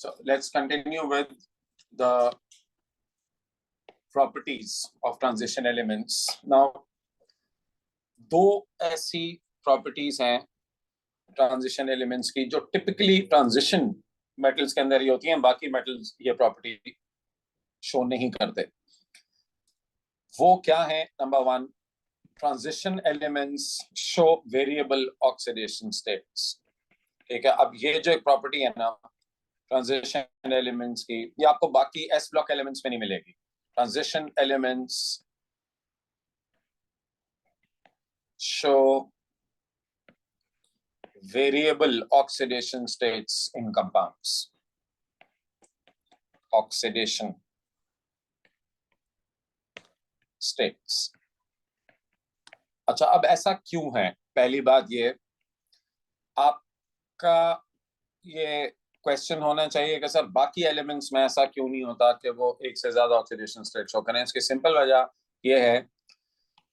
So let's continue with the properties of transition elements. Now, दो ऐसी properties हैं transition elements की जो टिपिकली ट्रांजिशन मेटल्स के अंदर ही होती हैं, बाकी मेटल्स ये प्रॉपर्टी शो नहीं करते। वो क्या है? Number one, transition elements show variable oxidation states. ठीक है, अब ये जो एक प्रॉपर्टी है ना ट्रांजिशन एलिमेंट्स की, ये आपको बाकी एस ब्लॉक एलिमेंट्स में नहीं मिलेगी। Transition elements show variable oxidation states in compounds. Oxidation states. अच्छा, अब ऐसा क्यों है? पहली बात ये आपका ये क्वेश्चन होना चाहिए कि सर बाकी एलिमेंट्स में ऐसा क्यों नहीं होता कि वो एक से ज्यादा ऑक्सीडेशन स्टेट शो करें। इसकी सिंपल वजह ये है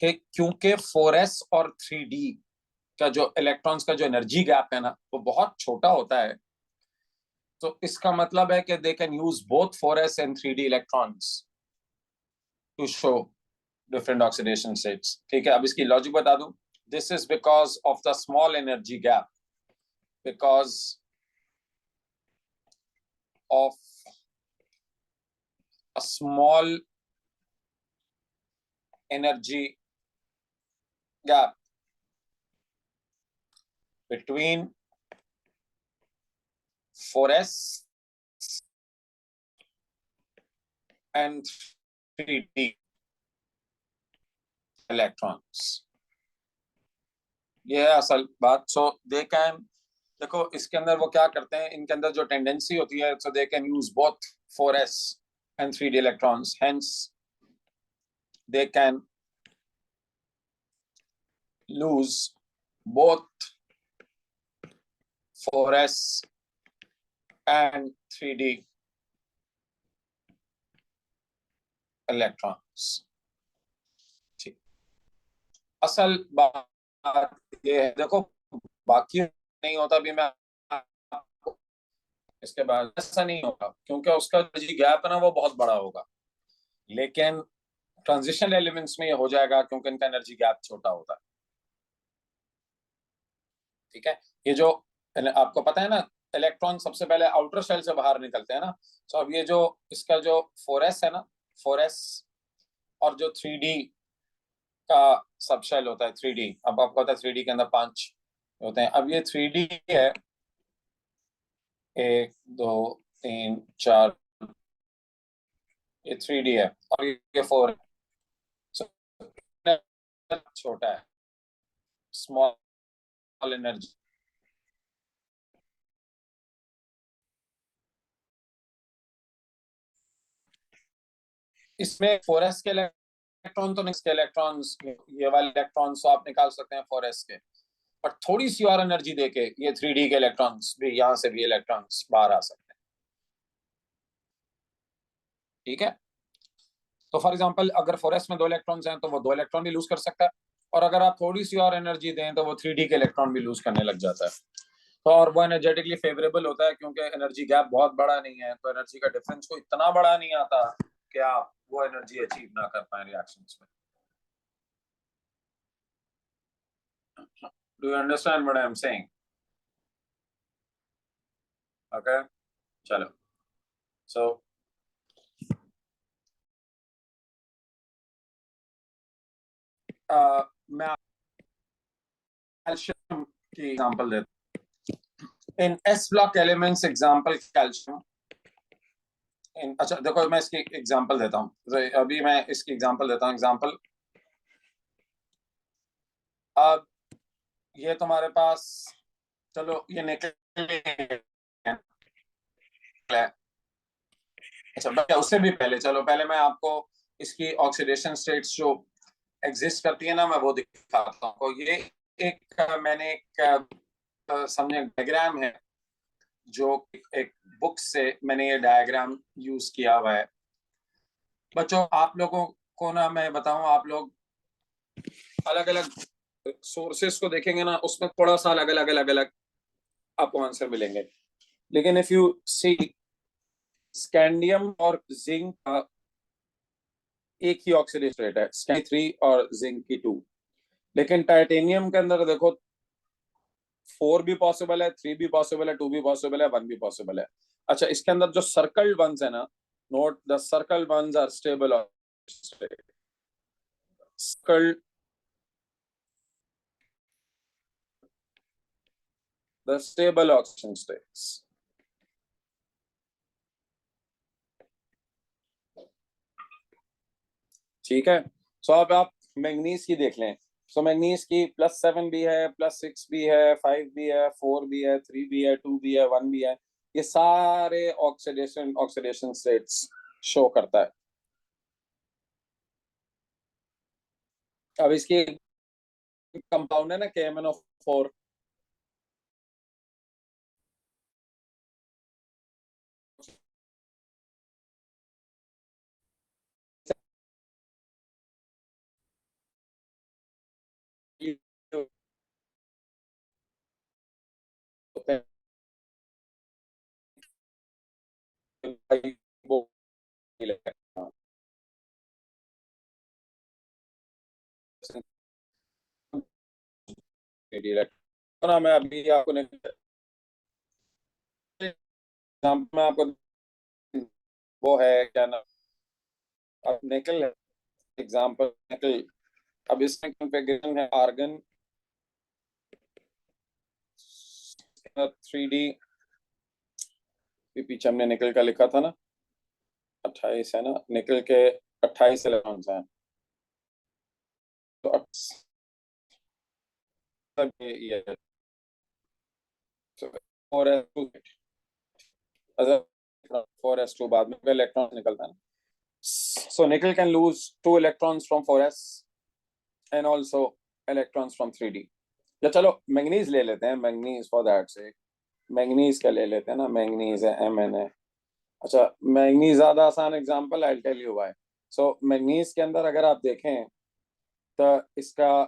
कि क्योंकि 4s और 3d का जो इलेक्ट्रॉन्स का जो एनर्जी गैप है ना वो बहुत छोटा होता है, तो इसका मतलब है कि they can use both 4s and 3d electrons to show different oxidation states. ठीक है, अब इसकी लॉजिक बता दूं। This is because of the small energy gap, because of a small energy gap between 4s and 3d electrons। ये है असल बात। सो दे कैन, देखो इसके अंदर वो क्या करते हैं, इनके अंदर जो टेंडेंसी होती है, so they can use both 4s and 3d electrons, hence they can lose both 4s and 3d electrons। ठीक, असल बात ये है, देखो बाकी नहीं होता भी, मैं इसके बाद ऐसा नहीं होगा क्योंकि उसका एनर्जी गैप है ना वो बहुत बड़ा होगा, लेकिन ट्रांजिशन एलिमेंट्स में ये हो जाएगा क्योंकि इनका एनर्जी गैप छोटा होता है। ठीक है, ये जो आपको पता है ना इलेक्ट्रॉन सबसे पहले आउटर शेल से बाहर निकलते हैं ना, तो अब ये जो इसका जो 4s है ना, 4s और जो 3d का सब शेल होता है 3d, अब आपको पता है 3d के अंदर 5 होते हैं। अब ये 3d है, 1 2 3 4, ये 3d है और ये 4 छोटा है, स्मॉल एनर्जी। इसमें 4s के इलेक्ट्रॉन तो नहीं, के इलेक्ट्रॉन्स, ये वाले इलेक्ट्रॉन्स तो आप निकाल सकते हैं 4s के, पर थोड़ी सी और एनर्जी देके ये 3d के इलेक्ट्रॉन्स भी, यहां से भी इलेक्ट्रॉन्स बाहर आ सकते हैं। ठीक है, तो फॉर एग्जांपल अगर 4s में 2 इलेक्ट्रॉन्स हैं तो वो 2 इलेक्ट्रॉन भी लूज कर सकता है, और अगर आप थोड़ी सी और एनर्जी दें तो वो 3d के इलेक्ट्रॉन भी लूज करने लग जाता है। तो और वो एनर्जेटिकली फेवरेबल होता है क्योंकि एनर्जी गैप बहुत बड़ा नहीं है, तो एनर्जी का डिफरेंस को इतना बड़ा नहीं आता कि आप वो एनर्जी अचीव ना कर पाए रिएक्शंस में। Do you understand what I am saying? Okay, चलो, so मैं कैल्शियम की एग्जांपल देता हूं। In S block elements example calcium. अच्छा देखो मैं इसकी एग्जांपल देता हूं, अभी मैं इसकी एग्जांपल देता हूं। एग्जांपल, अब ये तुम्हारे पास, चलो ये निकल, अच्छा उससे भी पहले, चलो पहले मैं आपको इसकी ऑक्सीडेशन स्टेट्स जो एग्जिस्ट करती है ना मैं वो दिखाता हूँ। तो ये एक मैंने एक समझे डायग्राम है, जो एक बुक से मैंने ये डायग्राम यूज किया हुआ है। बच्चों आप लोगों को ना मैं बताऊं, आप लोग अलग अलग सोर्सेस को देखेंगे ना, उसमें थोड़ा सा अलग अलग आपको आंसर मिलेंगे, लेकिन इफ यू सी स्कैंडियम और जिंक का एक ही ऑक्सीडेशन रेट है, स्कैंडियम 3 और जिंक की 2, लेकिन टाइटेनियम के अंदर देखो 4 भी पॉसिबल है, 3 भी पॉसिबल है, 2 भी पॉसिबल है, 1 भी पॉसिबल है। अच्छा, इसके अंदर जो सर्कल वंस है ना, note the circle ones are stable circle, the stable oxygen states. ठीक है, सो अब आप मैंगनीज की देख लें। सो मैंगनीज की +7 भी है, +6 भी है, 5 भी है, 4 भी है, 3 भी है, 2 भी है, 1 भी है। ये सारे ऑक्सीडेशन ऑक्सीडेशन स्टेट्स शो करता है। अब इसकी कंपाउंड है ना KMnO4, मैं अभी आपको मैं आपको वो है क्या ना, अब निकल है एग्जाम्पल निकल। अब इसमें कॉन्फ़िगरेशन है आर्गन 3D, पीछे हमने निकल का लिखा था ना, 28 है ना, निकल के 28 इलेक्ट्रॉन्स हैं, तो ये 4s2, 4s2 बाद में इलेक्ट्रॉन निकलता है ना, so nickel can lose 2 electrons from 4s and also electrons from 3d। या चलो मैंगनीज ले लेते हैं, मैंगनीज फॉर दैट से, मैंगनीज का ले लेते हैं ना, मैंगनीज है MnA। अच्छा, मैंगनीज ज्यादा आसान example, I tell you why. So manganese के अंदर अगर आप देखें तो इसका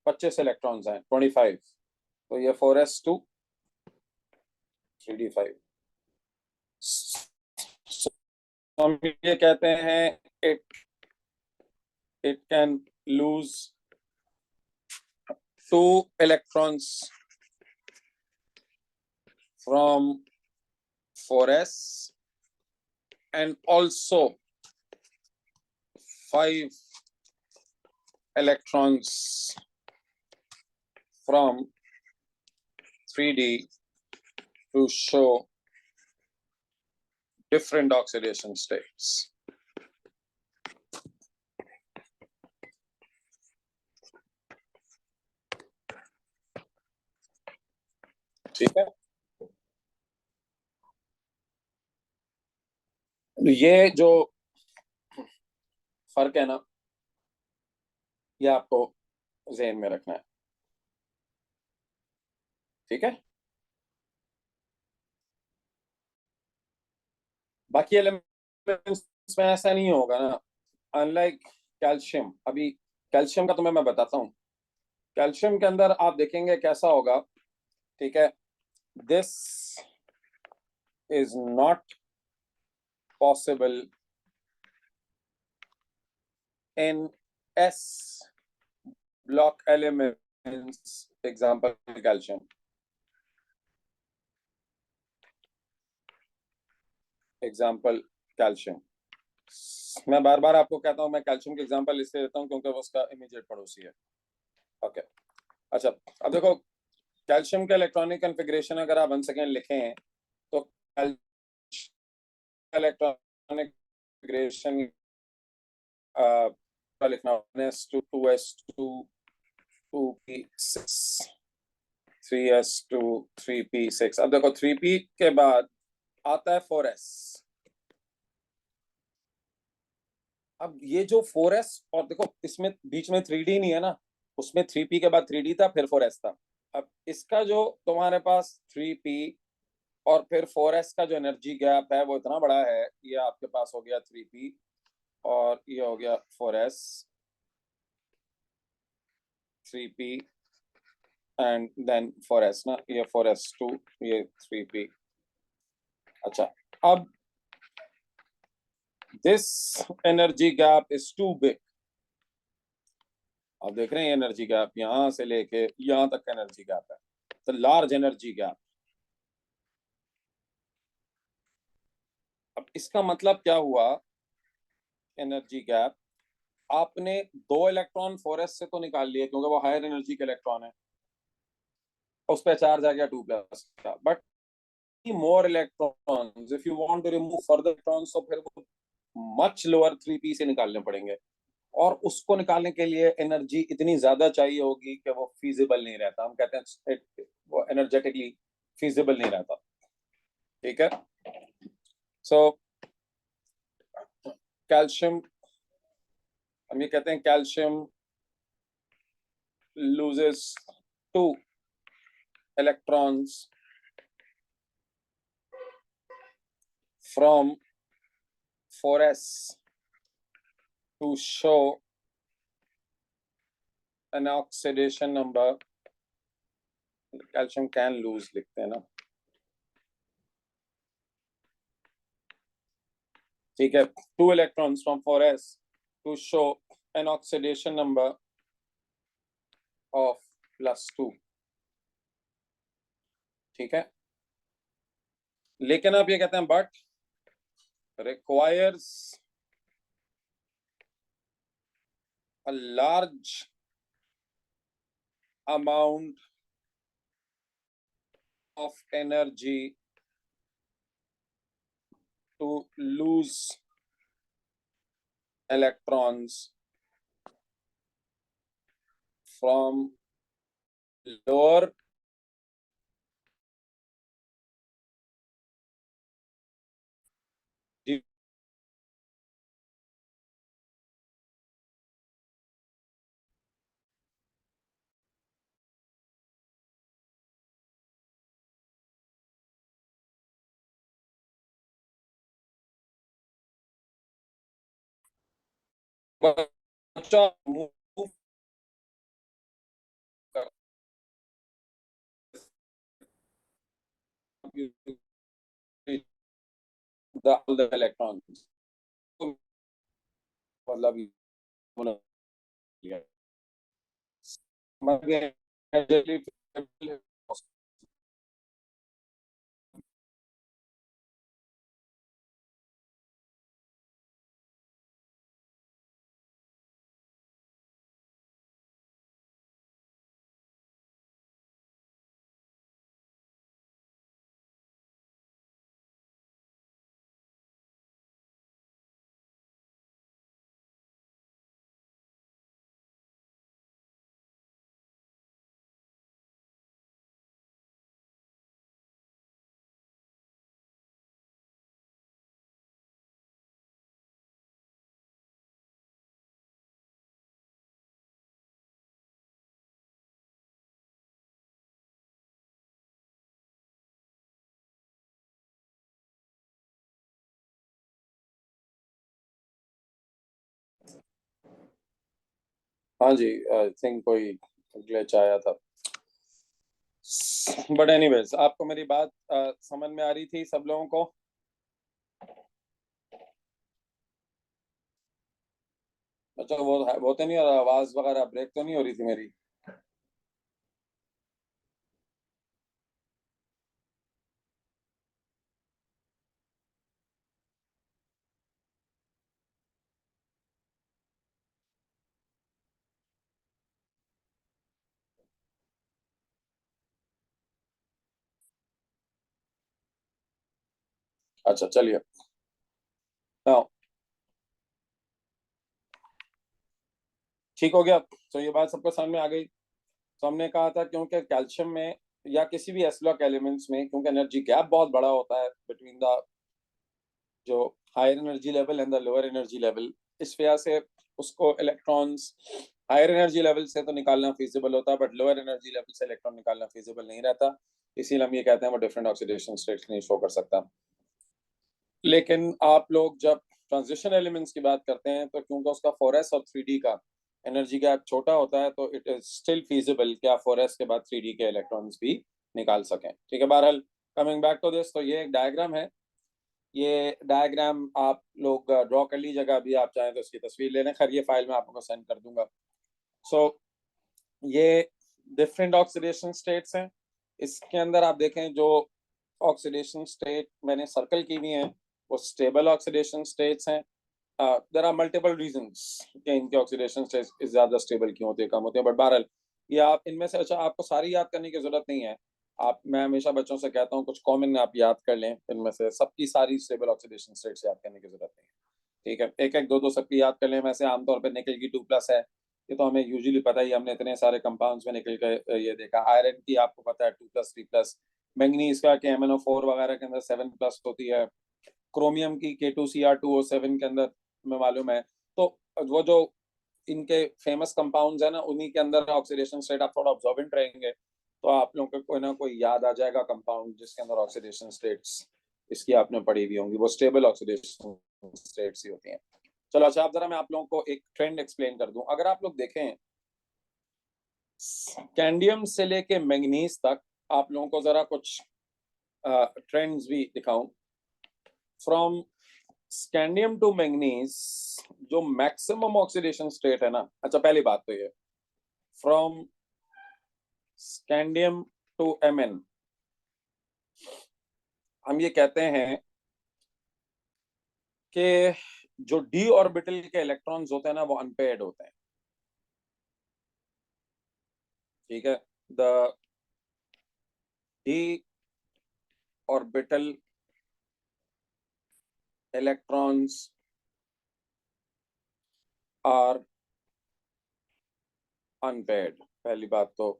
25 इलेक्ट्रॉन्स हैं, 25, तो ये 4s2 3d5। हम ये कहते हैं it it can lose 2 electrons from 4s and also 5 electrons from 3d to show different oxidation states। ठीक है, ये जो फर्क है ना, ये आपको ज़हन में रखना है। ठीक है, बाकी एलिमेंट्स में ऐसा नहीं होगा ना, अनलाइक कैल्शियम। अभी कैल्शियम का तुम्हें मैं बताता हूँ, कैल्शियम के अंदर आप देखेंगे कैसा होगा। ठीक है, this is not possible in S block elements, example calcium, example calcium. मैं बार बार आपको कहता हूँ, मैं कैल्शियम के एग्जाम्पल इसलिए देता हूँ क्योंकि वो उसका इमीडिएट पड़ोसी है। ओके, अच्छा, अब देखो कैल्शियम का इलेक्ट्रॉनिक कॉन्फ़िगरेशन अगर आप 1 सेकेंड लिखें तो इलेक्ट्रॉनिक कॉन्फ़िगरेशन लिखना 1s2 2s2 2p6 3s2 3p6। अब देखो 3p के बाद आता है 4s। अब ये जो 4s, और देखो इसमें बीच में 3d नहीं है ना, उसमें 3p के बाद 3d था, फिर 4s था। अब इसका जो तुम्हारे पास 3p और फिर 4s का जो एनर्जी गैप है वो इतना बड़ा है, ये आपके पास हो गया 3p और ये हो गया 4s, 3p and then 4s ना, ये 4s2, ये 3p। अच्छा, अब this energy gap is too big. आप देख रहे हैं एनर्जी गैप यहां से लेके यहां तक का एनर्जी गैप है, तो लार्ज एनर्जी गैप। अब इसका मतलब क्या हुआ, एनर्जी गैप आपने 2 इलेक्ट्रॉन 4s से तो निकाल लिए क्योंकि वो हायर एनर्जी के इलेक्ट्रॉन है, उस पर चार्ज आ गया 2+ का, but more electrons if you want to remove further electrons तो फिर वो much lower 3p से निकालने पड़ेंगे, और उसको निकालने के लिए एनर्जी इतनी ज्यादा चाहिए होगी कि वो फीजिबल नहीं रहता। हम कहते हैं वो एनर्जेटिकली फीजिबल नहीं रहता। ठीक है, सो कैल्शियम, हम ये कहते हैं calcium loses 2 electrons from 4s to show an oxidation number। Calcium can lose लिखते हैं ना, ठीक है, 2 electrons from 4s to show an oxidation number of +2। ठीक है, लेकिन आप ये कहते हैं but requires a large amount of energy to lose electrons from lower move the electrons, मतलब हाँ जी, आई थिंक कोई ग्लिच आया था, बट एनीवेज आपको मेरी बात समझ में आ रही थी सब लोगों को? अच्छा, वो तो नहीं हो रहा, आवाज वगैरह ब्रेक तो नहीं हो रही थी मेरी? अच्छा चलिए, हाँ ठीक हो गया। तो ये बात सबको समझ में आ गई। तो हमने कहा था क्योंकि कैल्शियम में या किसी भी एस ब्लॉक एलिमेंट्स में क्योंकि एनर्जी गैप बहुत बड़ा होता है बिटवीन द जो higher energy level and the lower energy level, इस वजह से उसको इलेक्ट्रॉन्स हायर एनर्जी लेवल से तो निकालना फिजिबल होता है, बट लोअर एनर्जी लेवल से इलेक्ट्रॉन निकालना फिजिबल नहीं रहता। इसीलिए हम ये कहते हैं वो डिफरेंट ऑक्सीडेशन स्टेट्स नहीं शो कर सकता। लेकिन आप लोग जब ट्रांजिशन एलिमेंट्स की बात करते हैं तो क्योंकि उसका 4s और 3d का एनर्जी गैप छोटा होता है, तो इट इज स्टिल फीजिबल कि आप 4s के बाद 3d के इलेक्ट्रॉन्स भी निकाल सकें। ठीक है, बहरहाल कमिंग बैक टू दिस, तो ये एक डायग्राम है ये डायग्राम आप लोग ड्रॉ कर लीजिएगा, अभी आप चाहें तो इसकी तस्वीर ले लें, खैर ये फाइल मैं आपको सेंड कर दूंगा। सो ये डिफरेंट ऑक्सीडेशन स्टेट्स हैं। इसके अंदर आप देखें जो ऑक्सीडेशन स्टेट मैंने सर्कल की हुई हैं वो स्टेबल ऑक्सीडेशन स्टेट्स हैं। देयर आर मल्टीपल रीजंस कि इनके ऑक्सीडेशन स्टेट्स ज्यादा स्टेबल क्यों होते हैं, कम होते हैं, बट बहरहाल ये आप इनमें से, अच्छा आपको सारी याद करने की जरूरत नहीं है। आप, मैं हमेशा बच्चों से कहता हूँ कुछ कॉमन आप याद कर लें, इनमें से सबकी सारी स्टेबल ऑक्सीडेशन स्टेट्स याद करने की जरूरत नहीं है। ठीक है, एक एक दो दो सबकी याद कर लें। वैसे आमतौर पर निकल की 2+ है, ये तो हमें यूजुअली पता ही, हमने इतने सारे कंपाउंड्स में निकल के ये देखा। आयरन की आपको पता है 2+, 3+। मैंगनीज का के MnO4 वगैरह के अंदर 7+ होती है। क्रोमियम की K2Cr2O7 के अंदर में मालूम है। तो वो जो इनके फेमस कंपाउंड्स है ना, उन्हीं के अंदर ऑक्सीडेशन स्टेट, आप थोड़ा ऑब्जर्वेंट रहेंगे तो आप लोगों को कोई ना कोई याद आ जाएगा कंपाउंड जिसके अंदर ऑक्सीडेशन स्टेट्स इसकी आपने पढ़ी हुई होंगी, वो स्टेबल ऑक्सीडेशन स्टेट्स ही होती हैं। चलो अच्छा, आप जरा मैं आप लोगों को एक ट्रेंड एक्सप्लेन कर दूं। अगर आप लोग देखें स्कैंडियम से लेके मैंगनीज तक, आप लोगों को जरा कुछ ट्रेंड्स भी दिखाऊं। फ्रॉम स्कैंडियम टू मैंगनीज जो मैक्सिमम ऑक्सीडेशन स्टेट है ना, अच्छा पहली बात तो ये, फ्रॉम स्कैंडियम टू Mn हम ये कहते हैं कि जो d ऑर्बिटल के इलेक्ट्रॉन्स होते हैं ना वो अनपेयर्ड होते हैं। ठीक है, the d orbital electrons are unpaired, पहली बात तो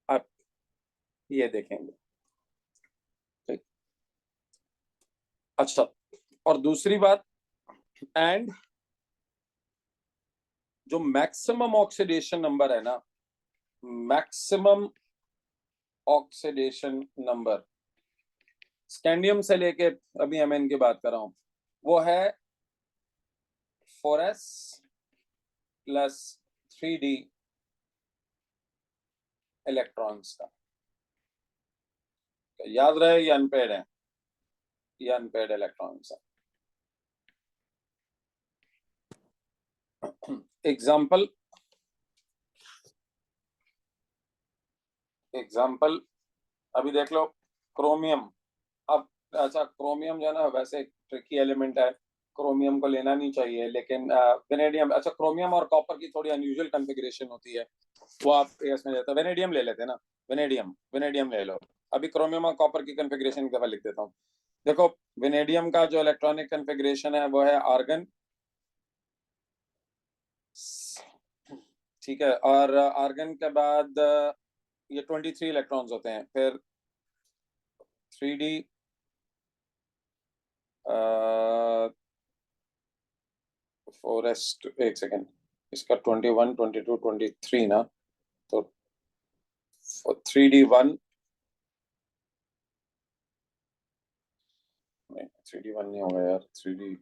आप ये देखेंगे। ठीक, अच्छा, और दूसरी बात, एंड जो मैक्सिमम ऑक्सीडेशन नंबर है ना, मैक्सिमम ऑक्सीडेशन नंबर स्कैंडियम से लेके अभी Mn की बात कर रहा हूं, वो है 4s प्लस 3d इलेक्ट्रॉन्स का। याद रहे ये अनपेड है, ये अनपेड इलेक्ट्रॉन्स है। एग्जाम्पल, एग्जाम्पल अभी देख लो, क्रोमियम। अब अच्छा, क्रोमियम जो है ना वैसे ट्रिकी एलिमेंट है, क्रोमियम को लेना नहीं चाहिए, लेकिन वेनेडियम, अच्छा क्रोमियम और कॉपर की थोड़ी अनयूजुअल कॉन्फ़िगरेशन होती है, वो आप इसमें लेते हैं। वेनेडियम ले लेते हैं ना, वेनेडियम, वेनेडियम ले लो। अभी क्रोमियम और कॉपर की कॉन्फ़िगरेशन एक दफा लिख देता हूँ। देखो, वेनेडियम का जो इलेक्ट्रॉनिक कॉन्फ़िगरेशन है वो है आर्गन, ठीक है, और आर्गन के बाद ये 23 इलेक्ट्रॉन्स होते हैं। फिर 3d 4s, एक सेकेंड, इसका 21, 22, 23 ना, तो 3d1 नहीं, 3d1 नहीं होगा यार, 3d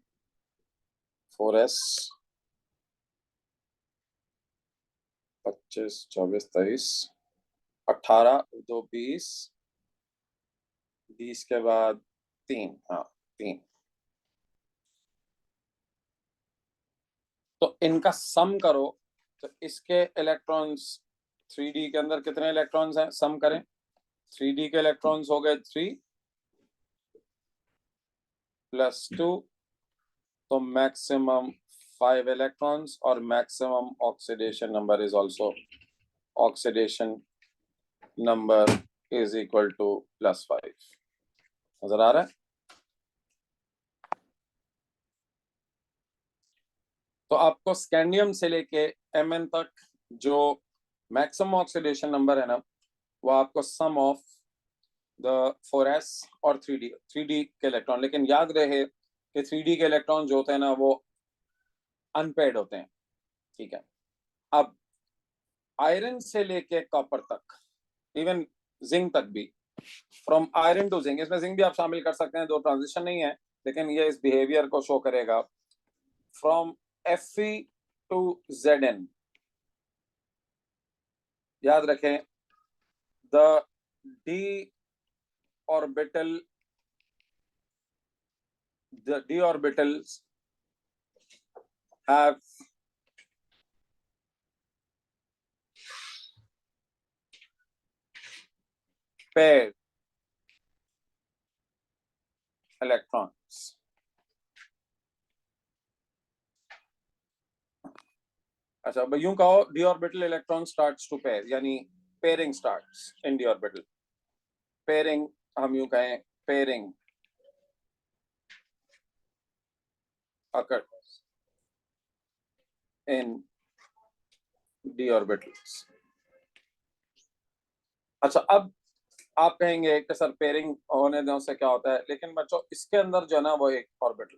4s 25, 24, 23, 18, 2, 20, 20 के बाद 3, हाँ 3, तो इनका सम करो तो इसके इलेक्ट्रॉन्स 3d के अंदर कितने इलेक्ट्रॉन्स हैं, सम करें। 3d के इलेक्ट्रॉन्स हो गए 3 + 2, तो मैक्सिमम 5 इलेक्ट्रॉन्स, और maximum oxidation number is also, oxidation number is equal to +5। नजर आ रहा है? तो आपको स्कैंडियम से लेके Mn तक जो मैक्सिमम ऑक्सीडेशन नंबर है ना, वो आपको सम ऑफ द 4s और 3d के इलेक्ट्रॉन, लेकिन याद रहे कि 3d के इलेक्ट्रॉन जो होते हैं ना वो अनपेयर्ड होते हैं। ठीक है, अब आयरन से लेके कॉपर तक, इवन जिंक तक भी, फ्रॉम आयरन टू जिंक, इसमें जिंक भी आप शामिल कर सकते हैं, दो ट्रांजिशन नहीं है, लेकिन ये इस बिहेवियर को शो करेगा। फ्रॉम Fe टू Zn, याद रखें, the d orbital the d orbitals have paired electrons. अच्छा, भाई यूं कहो d orbital electron starts to pair, यानी pairing starts in d orbital. Pairing हम यूं कहें, pairing occurs in d orbitals. अच्छा, अब आप कहेंगे कि सर पेयरिंग होने देने से क्या होता है, लेकिन बच्चों इसके अंदर जो है ना वो एक ऑर्बिटल,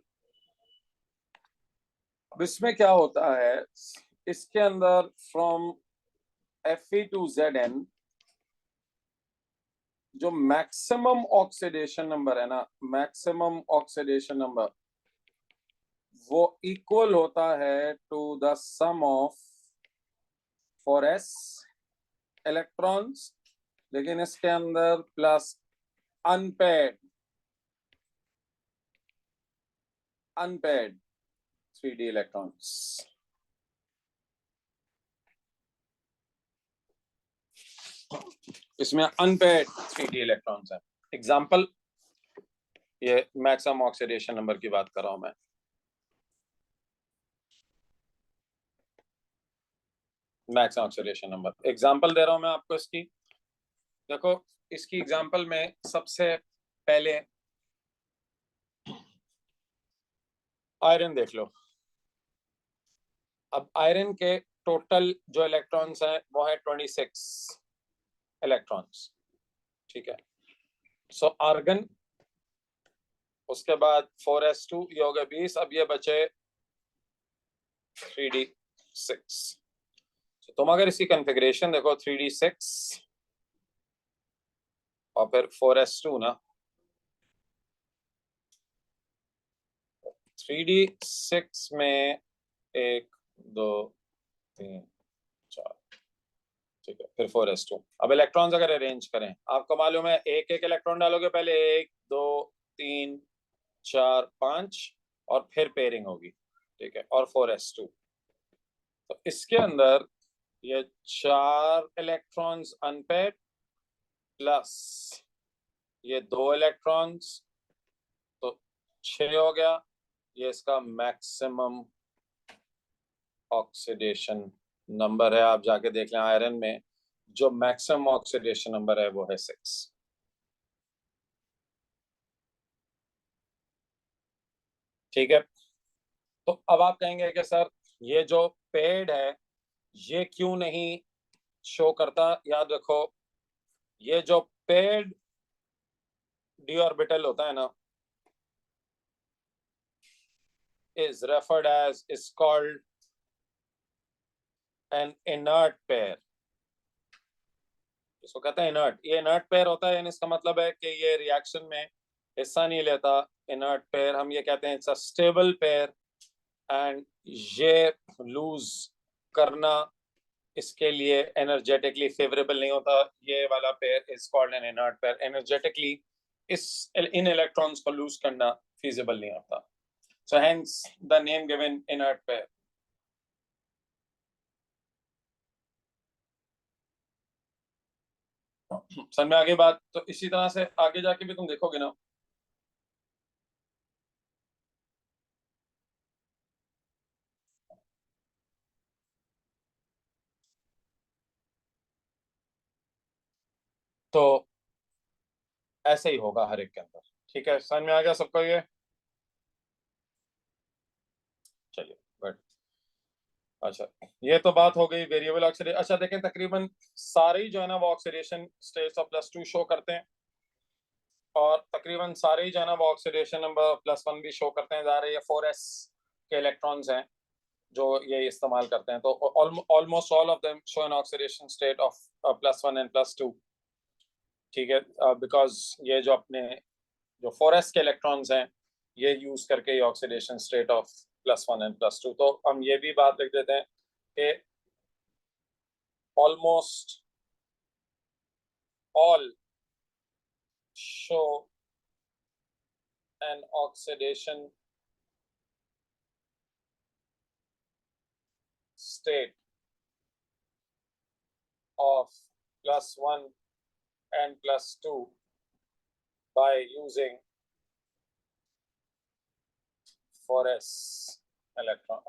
अब इसमें क्या होता है, इसके अंदर फ्रॉम Fe टू Zn जो मैक्सिमम ऑक्सीडेशन नंबर है ना, मैक्सिमम ऑक्सीडेशन नंबर वो इक्वल होता है to the sum of 4s electrons, लेकिन इसके अंदर प्लस अनपेड 3d इलेक्ट्रॉन्स. इसमें अनपेड 3d इलेक्ट्रॉन्स हैं. एग्जांपल, ये मैक्सिमम ऑक्सीडेशन नंबर की बात कर रहा हूं मैं. मैक्सिमम ऑक्सीडेशन नंबर एग्जांपल दे रहा हूं मैं आपको इसकी. देखो, इसकी एग्जांपल में सबसे पहले आयरन देख लो. अब आयरन के टोटल जो इलेक्ट्रॉन्स हैं वो है 26 इलेक्ट्रॉन्स. ठीक है. सो आर्गन, उसके बाद 4s2, ये हो गए 20. अब ये बचे 3d6. तो तुम अगर इसकी कॉन्फ़िगरेशन देखो, 3d6 और फिर 4s2 ना, 3d6 में 1 2 3 4, ठीक है, फिर 4s2. अब इलेक्ट्रॉन्स अगर अरेंज करें, आपको मालूम है एक एक इलेक्ट्रॉन डालोगे पहले, 1 2 3 4 5 और फिर पेयरिंग होगी. ठीक है, और 4s2. तो इसके अंदर ये 4 इलेक्ट्रॉन्स अनपेड प्लस ये 2 इलेक्ट्रॉन्स, तो 6 हो गया. ये इसका मैक्सिमम ऑक्सीडेशन नंबर है. आप जाके देख लें, आयरन में जो मैक्सिमम ऑक्सीडेशन नंबर है वो है 6. ठीक है. तो अब आप कहेंगे कि सर ये जो पेड है ये क्यों नहीं शो करता. याद रखो, ये जो पेड डी ऑर्बिटल होता है ना, is referred as, is called an inert pair. इसको कहते हैं इनर्ट. ये इनर्ट पेयर होता है, यानी इसका मतलब है कि ये रिएक्शन में हिस्सा नहीं लेता. इनर्ट पेयर हम ये कहते हैं it's a stable pair, and ये लूज करना इसके लिए एनर्जेटिकली फेवरेबल नहीं होता. ये वाला pair is called an inert pair. Energetically in electrons को लूज करना फीजिबल नहीं होता. So hence the name given inert pair. समझ में आगे बात. तो इसी तरह से आगे जाके भी तुम देखोगे ना, तो ऐसे ही होगा हर एक के अंदर. ठीक है, समझ में आ गया सबको ये. चलिए गुड. अच्छा, ये तो बात हो गई वेरिएबल ऑक्सीडेशन. अच्छा देखें, तकरीबन सारे ही जो है ना वो ऑक्सीडेशन स्टेट्स ऑफ +2 शो करते हैं, और तकरीबन सारे ही जो है ना वो ऑक्सीडेशन नंबर +1 भी शो करते हैं. ज़ाहिर है ये 4s के इलेक्ट्रॉन्स हैं जो ये इस्तेमाल करते हैं. तो almost all of them show an oxidation state of +1 and +2. ठीक है, बिकॉज ये जो अपने जो 4s के इलेक्ट्रॉन्स हैं ये यूज करके ऑक्सीडेशन स्टेट ऑफ +1 एंड +2. तो हम ये भी बात लिख देते हैं कि almost all show an oxidation state of +1 and +2 by using 4s electron.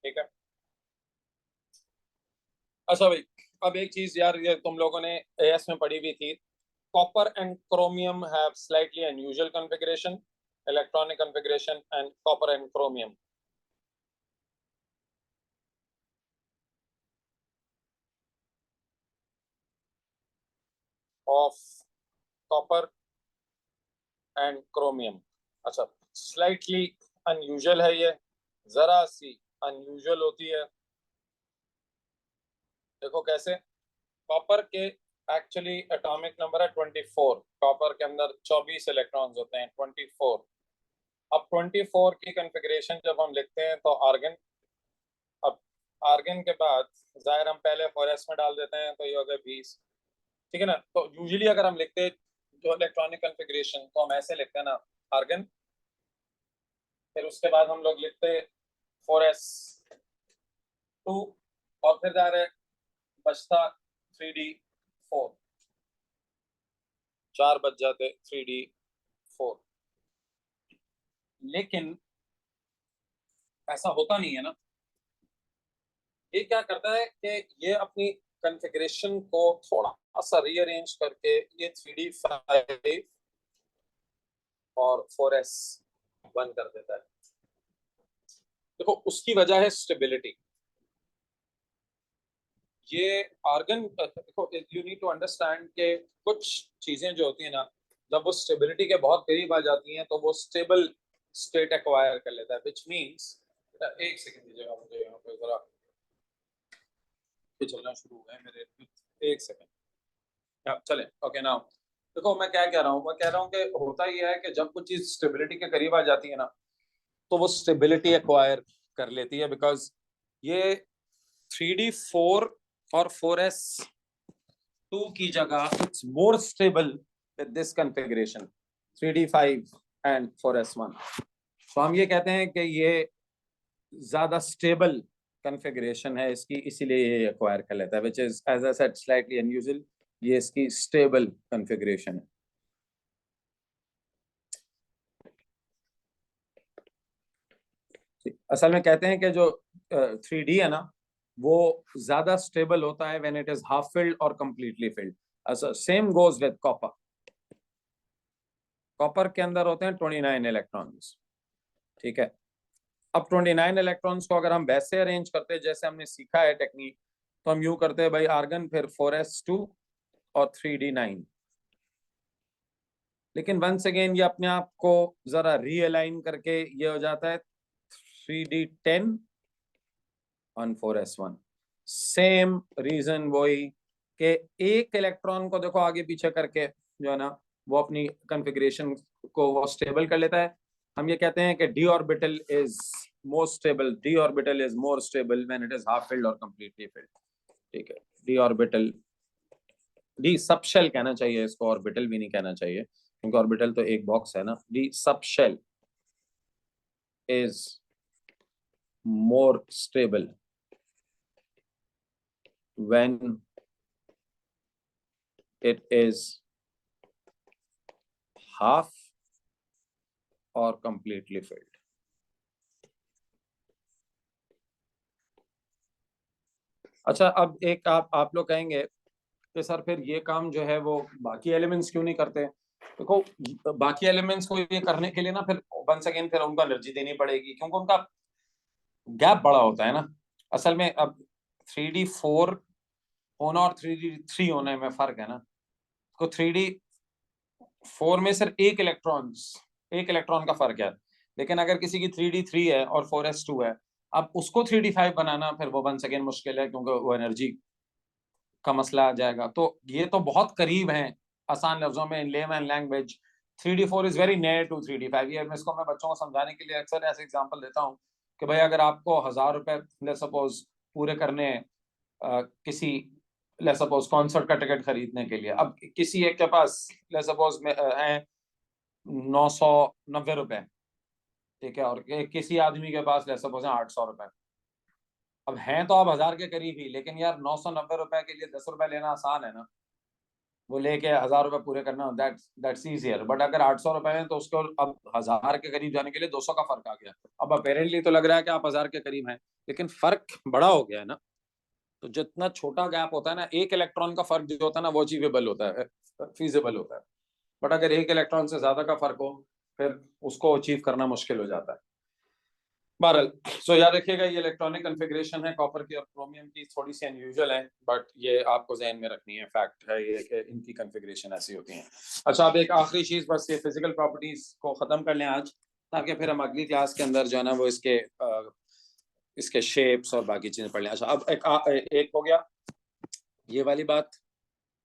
ठीक है। अच्छा भाई, अब एक चीज यार, ये तुम लोगों ने एएस में पढ़ी हुई थी, copper and chromium have slightly unusual configuration, electronic configuration, and copper and chromium of copper and chromium. अच्छा, स्लाइटली अनयूजुअल है ये, जरा सी अनयूजुअल होती है। देखो कैसे, कॉपर के एक्चुअली एटॉमिक नंबर है 24, कॉपर के अंदर 24 इलेक्ट्रॉन्स होते हैं, 24। अब 24 की कॉन्फ़िगरेशन जब हम लिखते हैं तो आर्गन, अब आर्गन के बाद जाहिर हम पहले 4s में डाल देते हैं, तो ये हो गए 20, ठीक है ना। तो यूजुअली अगर हम लिखते जो इलेक्ट्रॉनिक कॉन्फ़िगरेशन, तो हम ऐसे लिखते हैं ना, आर्गन, फिर उसके बाद हम लोग लिखते 4s2, और फिर जा रहे बचता 3d4, 4 बच जाते 3d4। लेकिन ऐसा होता नहीं है ना। ये क्या करता है कि ये अपनी कॉन्फ़िगरेशन को थोड़ा सा रीअरेंज करके ये 3d5 और 4s1 कर देता है। देखो उसकी वजह है स्टेबिलिटी। ये आर्गन, देखो यू नीड टू अंडरस्टैंड के कुछ चीजें जो होती है ना, जब वो स्टेबिलिटी के बहुत करीब आ जाती हैं तो वो स्टेबल स्टेट एक्वायर कर लेता है, विच मींस, एक सेकंड दीजिएगा मुझे, यहाँ पे जरा चलना शुरू हो गए मेरे, एक सेकंड चले, ओके नाउ। देखो मैं क्या कह रहा हूँ, मैं कह रहा हूँ कि होता ये है कि जब कुछ चीज स्टेबिलिटी के करीब आ जाती है ना, तो वो स्टेबिलिटी एक्वायर कर लेती है, बिकॉज ये 3d4 और 4s2 की जगह it's more stable with this configuration 3d5 and 4s1। तो हम ये कहते हैं कि ये ज्यादा स्टेबल कॉन्फ़िगरेशन है इसकी, इसीलिए ये एक्वायर कर लेता है, which is as I said slightly unusual. ये इसकी स्टेबल कॉन्फ़िगरेशन है। असल में कहते हैं कि जो 3d है ना, वो ज्यादा स्टेबल होता है when it is half filled और completely filled. Same goes with copper. Copper के अंदर होते हैं 29 इलेक्ट्रॉन्स, ठीक है। अब 29 इलेक्ट्रॉन्स को अगर हम वैसे अरेंज करते हैं जैसे हमने सीखा है टेक्निक, तो हम यूं करते हैं भाई, आर्गन, फिर 4s2 और 3d9। लेकिन वंस अगेन ये अपने आप को जरा रीअलाइन करके ये हो जाता है 3d10 on 4s1। Same reason वही, कि एक इलेक्ट्रॉन को देखो आगे पीछे करके जो है ना, वो अपनी कॉन्फ़िगरेशन को वो स्टेबल कर लेता है। हम ये कहते हैं कि d orbital is more stable, d orbital is more stable when it is half filled और कंप्लीटली फिल्ड, ठीक है। d ऑर्बिटल, d सबशेल कहना चाहिए इसको, ऑर्बिटल भी नहीं कहना चाहिए, क्योंकि ऑर्बिटल तो एक बॉक्स है ना। d subshell is more stable when it is half or completely filled। अच्छा, अब एक आप लोग कहेंगे कि सर फिर ये काम जो है वो बाकी एलिमेंट्स क्यों नहीं करते? देखो बाकी एलिमेंट्स को ये करने के लिए ना, फिर वंस अगेन फिर उनको एनर्जी देनी पड़ेगी, क्योंकि उनका गैप बड़ा होता है ना। असल में अब 3d4 होना और 3d3 होने में फर्क है ना। तो 3d4 में सिर्फ एक इलेक्ट्रॉन का फर्क है, लेकिन अगर किसी की 3d3 है और 4s2 है, अब उसको 3d5 बनाना फिर वो वंस अगेन मुश्किल है, क्योंकि वो एनर्जी का मसला आ जाएगा। तो ये तो बहुत करीब हैं, आसान लफ्जों में, in layman language 3d4 is very near to 3d5। ये इसको मैं बच्चों को समझाने के लिए अक्सर ऐसे एग्जांपल देता हूँ कि भाई अगर आपको 1000 रुपए सपोज पूरे करने किसी लेट्स सपोज कॉन्सर्ट का टिकट खरीदने के लिए, अब किसी एक के पास लेट्स सपोज में है 990 रुपए, ठीक है, और किसी आदमी के पास लेट्स सपोज है 800 रुपए। अब हैं तो आप 1000 के करीब ही, लेकिन यार 990 रुपए के लिए 10 रुपए लेना आसान है ना, वो लेके 1000 रुपए पूरे करना, दैट्स इजियर। बट अगर 800 रुपए हैं तो उसको अब 1000 के करीब जाने के लिए 200 का फर्क आ गया। अब अपेरेंटली तो लग रहा है कि आप 1000 के करीब हैं, लेकिन फर्क बड़ा हो गया है ना। तो जितना छोटा गैप होता है ना, एक इलेक्ट्रॉन का फर्क जो होता है ना, वो अचीवेबल होता है, फीजिबल होता है। बट अगर एक इलेक्ट्रॉन से ज्यादा का फर्क हो, फिर उसको अचीव करना मुश्किल हो जाता है। बहरहाल, सो याद रखिएगा ये इलेक्ट्रॉनिक कन्फिग्रेशन है कॉपर की और क्रोमियम की, थोड़ी सी अनयूजुअल है, बट ये आपको जहन में रखनी है, फैक्ट है ये कि इनकी कन्फिग्रेशन ऐसी होती है। अच्छा, अब एक आखिरी चीज बस, ये फिजिकल प्रॉपर्टीज को खत्म कर लें आज, ताकि फिर हम अगली क्लास के अंदर जो है ना वो इसके शेप्स और बाकी चीजें पढ़ लें। अच्छा, अब एक हो गया ये वाली बात।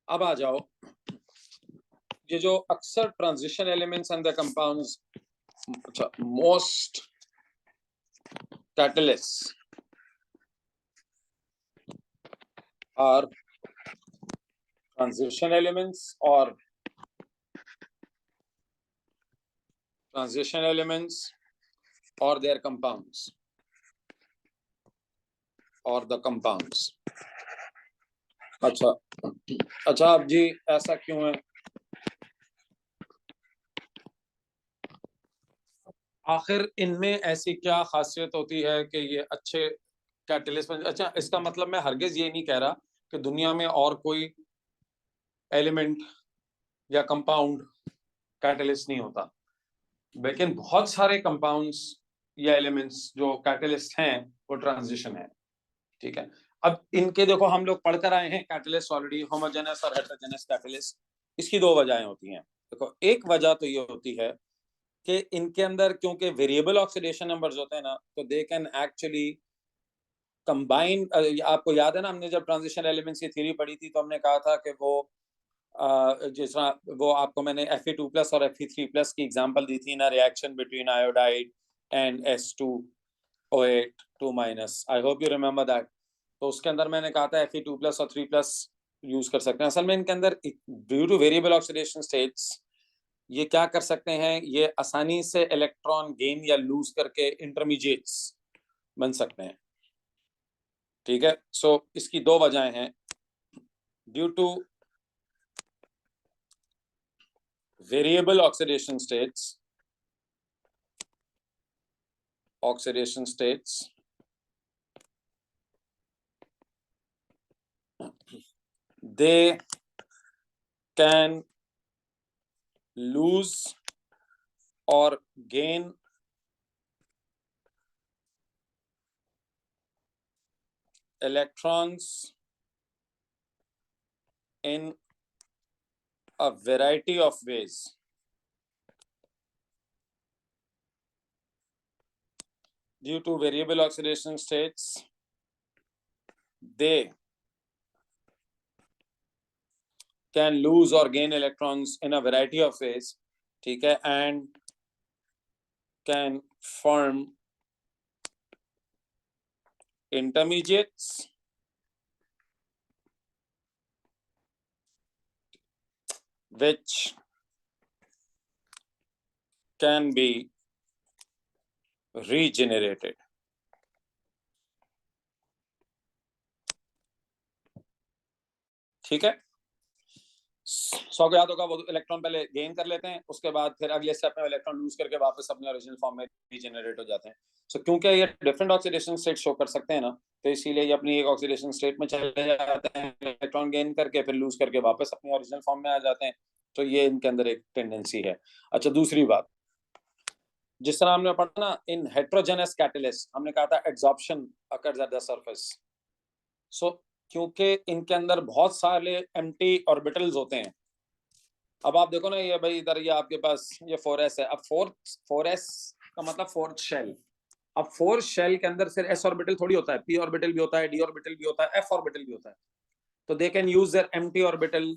अब आ जाओ, ये जो अक्सर transition elements and the compounds, अच्छा, most catalysts are transition elements or their compounds or the compounds। अच्छा अच्छा, अब जी ऐसा क्यों है? आखिर इनमें ऐसी क्या खासियत होती है कि ये अच्छे कैटलिस्ट बन? अच्छा, इसका मतलब मैं हरगिज ये नहीं कह रहा कि दुनिया में और कोई एलिमेंट या कंपाउंड कैटलिस्ट नहीं होता, लेकिन बहुत सारे कंपाउंड्स या एलिमेंट्स जो कैटलिस्ट हैं वो ट्रांजिशन है, ठीक है। अब इनके देखो, हम लोग पढ़कर आए हैं कैटलिस्ट ऑलरेडी, होमोजेनस और हेटेरोजेनस कैटलिस्ट। इसकी दो वजहें होती हैं। देखो, एक वजह तो ये होती है कि इनके अंदर क्योंकि वेरिएबल ऑक्सीडेशन नंबर्स होते हैं ना, तो दे कैन एक्चुअली कंबाइन। आपको याद है ना, हमने जब ट्रांजिशन एलिमेंट्स की थ्योरी पढ़ी थी तो हमने कहा था कि वो जिस तरह वो आपको मैंने Fe2+ और Fe3+ की एग्जांपल दी थी ना, reaction between iodide and S2O8 2-। I hope you remember that. तो उसके अंदर मैंने कहा था Fe2+ और 3+ यूज कर सकते हैं। असल में इनके अंदर due two variable oxidation states ये क्या कर सकते हैं, ये आसानी से इलेक्ट्रॉन गेन या लूज करके इंटरमीडिएट्स बन सकते हैं, ठीक है। सो इसकी दो वजहें हैं, due to variable oxidation states they can lose or gain electrons in a variety of ways. Due to variable oxidation states, they can lose or gain electrons in a variety of ways, ठीक है, and can form intermediates which can be regenerated, ठीक है। 100 को याद होगा, वो electron पहले gain कर लेते हैं, उसके बाद फिर अगले स्टेप में इलेक्ट्रॉन लूज करके वापस अपने ओरिजिनल फॉर्म में रीजनरेट हो जाते हैं। सो क्योंकि ये डिफरेंट ऑक्सीडेशन स्टेट शो कर सकते हैं ना, तो इसीलिए ये अपनी एक ऑक्सीडेशन स्टेट में चले जाते हैं, इलेक्ट्रॉन गेन करके फिर लूज करके वापस अपने ओरिजिनल फॉर्म में आ जाते हैं। तो ये इनके अंदर एक टेंडेंसी है। अच्छा, दूसरी बात, जिस तरह हमने पढ़ा ना, इन हेटेरोजेनस कैटलिस्ट हमने कहा था adsorption occurs at the surface. So क्योंकि इनके अंदर बहुत सारे एम्प्टी ऑर्बिटल्स होते हैं। अब आप देखो ना, ये भाई इधर ये आपके पास ये 4s है। अब 4s का मतलब फोर्थ शेल। अब फोर्थ शेल के अंदर सिर्फ s ऑर्बिटल थोड़ी होता है, p ऑर्बिटल भी होता है, d ऑर्बिटल भी होता है, f ऑर्बिटल भी होता है। तो they can use their empty orbital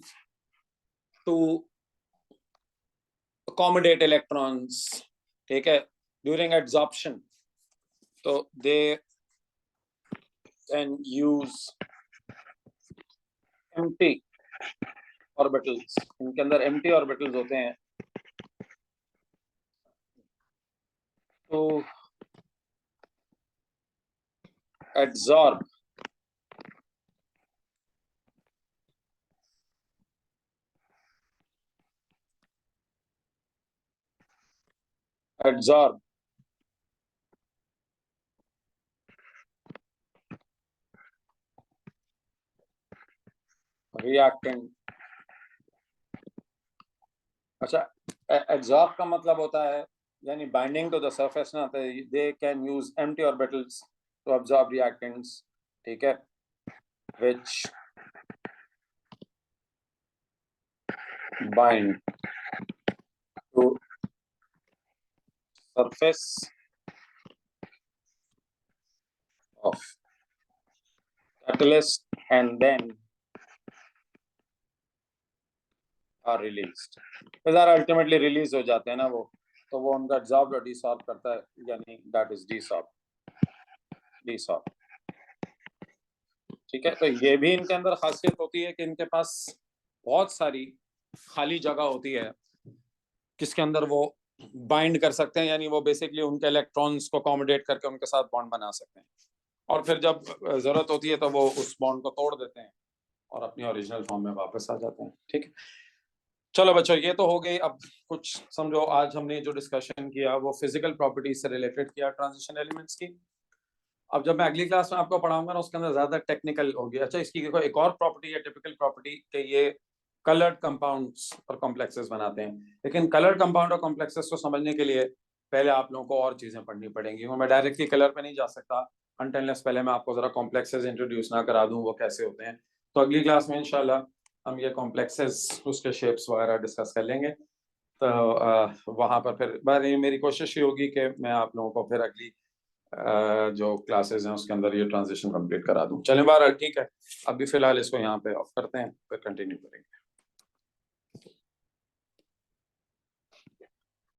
to accommodate electrons, ठीक है, ड्यूरिंग एड्सॉर्प्शन। तो they can use empty orbitals, इनके अंदर एम्प्टी ऑर्बिटल्स होते हैं। तो एड्सॉर्ब, एड्सॉर्ब, रिएक्टेंट। अच्छा, एड्सॉर्ब का मतलब होता है यानी बाइंडिंग टू द सरफेस ना, तो they can use empty orbitals to absorb reactants, ठीक है, which bind to surface of catalyst and then are released। तो यार अल्टीमेटली रिलीज हो जाते हैं ना वो, तो वो उनका एब्जॉर्ब और डिसॉर्ब करता है, यानी दैट इज डिसॉर्ब, डिसॉर्ब। ठीक है, तो ये भी इनके अंदर खासियत होती है कि इनके पास बहुत सारी खाली जगह होती है किसके अंदर वो बाइंड कर सकते हैं, यानी वो बेसिकली उनके इलेक्ट्रॉन्स को अकोमोडेट करके उनके साथ बॉन्ड बना सकते हैं, और फिर जब जरूरत होती है तो वो उस बॉन्ड को तोड़ देते हैं और अपनी ओरिजिनल फॉर्म में वापस आ जाते हैं। ठीक है, चलो बच्चों, ये तो हो गई। अब कुछ समझो, आज हमने जो डिस्कशन किया वो फिजिकल प्रॉपर्टीज से रिलेटेड किया ट्रांजिशन एलिमेंट्स की। अब जब मैं अगली क्लास में आपको पढ़ाऊंगा ना, उसके अंदर ज्यादा टेक्निकल होगी। अच्छा, इसकी देखो एक और प्रॉपर्टी है, टिपिकल प्रॉपर्टी, कि ये कलर्ड कंपाउंड्स और कॉम्प्लेक्सेस बनाते हैं। लेकिन कलर्ड कंपाउंड और कॉम्प्लेक्सेस को समझने के लिए पहले आप लोगों को और चीजें पढ़नी पड़ेंगी। मैं डायरेक्टली कलर पे नहीं जा सकता अनटिल पहले मैं आपको जरा कॉम्प्लेक्सेस इंट्रोड्यूस ना करा दूं वो कैसे होते हैं। तो अगली क्लास में इंशाल्लाह हम ये कॉम्प्लेक्सेस, उसके शेप्स वगैरह डिस्कस कर लेंगे। तो वहां पर फिर मेरी कोशिश ये होगी कि मैं आप लोगों को फिर अगली जो क्लासेस हैं उसके अंदर ये ट्रांजिशन कंप्लीट करा दूं। चलें बहरहाल, ठीक है, अभी फिलहाल इसको यहाँ पे ऑफ करते हैं, फिर कंटिन्यू करेंगे।